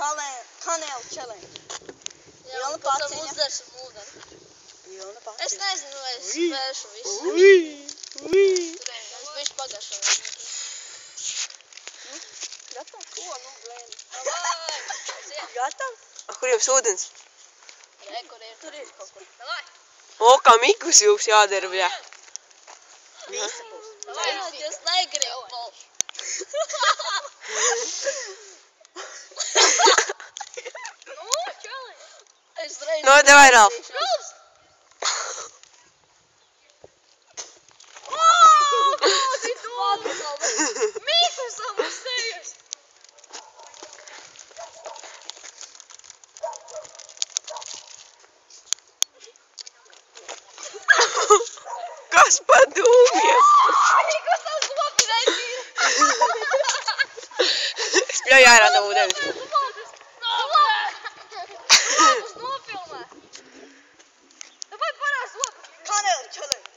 Kanēlu challenge. Jā, Vilna un pēc tam paciņa. uzdarsim ūdeni. Vilna Es paciņa. nezinu, vai es spēšu visu. Turējam, es bišķi pagašoju. Gatavs? Ko, nu, blēni? Davai! Aiziet! Gatavs? Kur jums ūdens? Re, kur ir? Tur ir kaut kur. Davai! O, kā mikus jums jādara, bļā. Visi būs. Davai, es negribu palšu. Nu, čali! Es reiz... No, davai, Ralf. Ralfs! Mīkusam uz sejas! Kas padūmies? Mīkusam zopi netīri! Es bļauju ārā no ūdens. Zopas nofilmē! Davai parā zopas! Kanēlu challenge.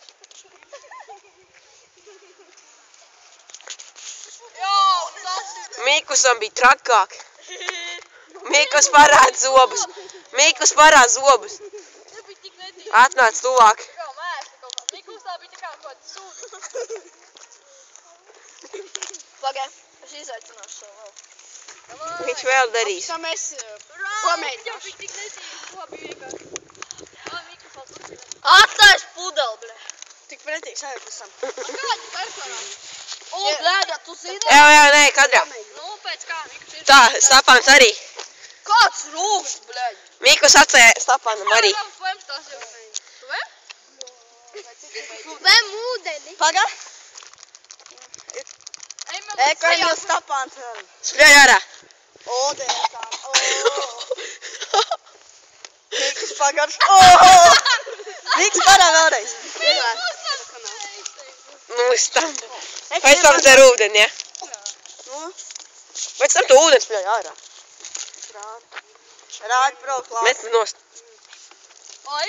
Mikusam bija trakāk. Mikus parāda zobus. Mikus parāda zobus. Nebija tik netīri. Atnāc tuvāk. Kā mēsta kaut kā. Mikus tā bija tā kā kaut kāda sūda. Pagai, es izaicināšu šo vēl. Davai! Viņš vēl darīs. Tam es Pamēģināšu. Bija tik netīri. Ko bija vienkārši? Ā, mikrofons uzsver. Atstājas pudeli, ble. tik pretīgi sajūtas. Kādi personāži? O, blēdā, tu zini? Jā, nē, kadrā. Nu, pēc kā, Mikus ir... Tā, Stapāns arī. Kāds rūkst, blēd? Mikus atsēja Stapānam arī. Tu vem? Tu vem ūdeni. Paga? Ej, Kā jau Stapāns vēl. Spļauj ārā. Odētām. Miks pagarš. Miks parā vēlreiz. Nu, es tam. Pēc tam dzer ūdeni, ja? Nu, Pēc tam tu ūdeni spļauj ārā. rādi braukt labi. Met nost. Ai,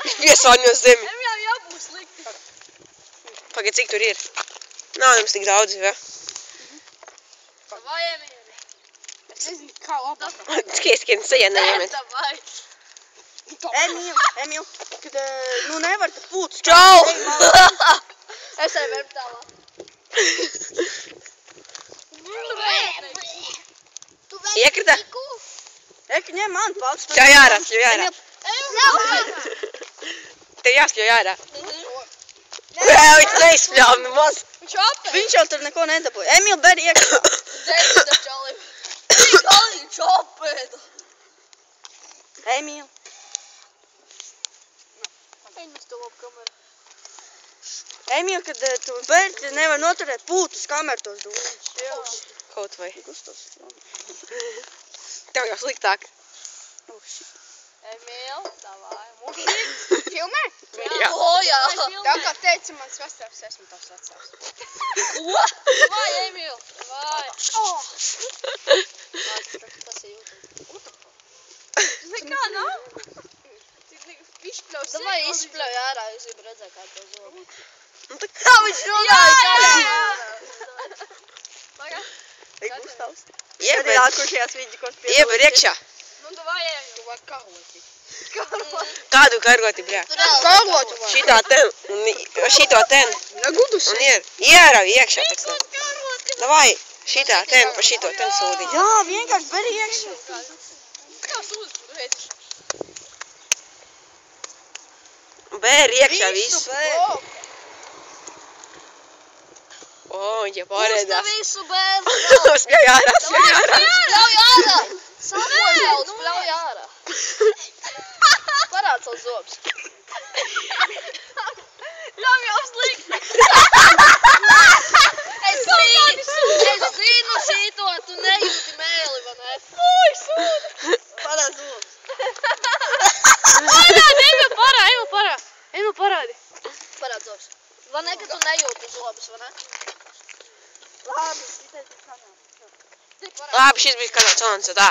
Viņš piesāņos zemi. Em jau jābūs slikti. Pagad, cik tur ir? Nav jums tik daudz, ja? Davai, Emīli. Es nezinu, kā labāk. Skieskien sejā neiemet. Davai. Emīl, kad, nu nevar te pūtus. Čau! Es arī varu tālāk. Iekrita? Eka, ņem man palks. Spļauj ārā, spļauj ārā. Tev jāspļauj ārā. Viņš neizspļauj nemaz. Viņš apēd. Viņš jau tur neko nedabūja. Emīl, beri iekšā. Dzēsida čalim. Viņš apēd. Emīl. Viņš to labu kameru. Emīl, kad tu beri, tu nevar noturēt pūtus kameru tos dūmiņus. Kaut vai. Gustos. Tev jau sliktāk. Emīl, davai. Filmē? Jā. O, jā. Tā kā teica mans vecāks, esmu tavs vecāks. Ko? Vai, Emīl? Vai. Tas ir jūtams. Nekā nav? Davai izspļauj ārā, es gribu redzēt, kā to zobu. Nu, tā Kā viņš runāja? Pagā. Ej, Gustavs. ieber, Nākošajās vidikos ieber iekšā. Nu, davai, Emīl. Tu vari karoti. Kādu kargoti, bļā? Karoti var. Šitā ten, un šito ten. Negudus. Un ierauj iekšā. Tak tā. Davai, šitā ten, pa šito ten sūdi. Jā, vienkārši beri iekšā. Kā sūdz, tu redzi? Bēr iekšā visu. O, ja Uz tā pārēdās. visu bērnu. Spļauj ārā, spļauj ārā. Spļauj ārā. Samoļaut, spļauj ārā. Parād savus zobus. Ļauj jau slikt. Es zinu šito, tu nejūti mēli, vai ne? Ui, sūda. Parād zobus. Emīl, parādi. Parād zobus. Vai ne, ka tu nejūti zobus, vai ne? Labi, šitais ir kanāls. Labi, šis bija kanāls, tā.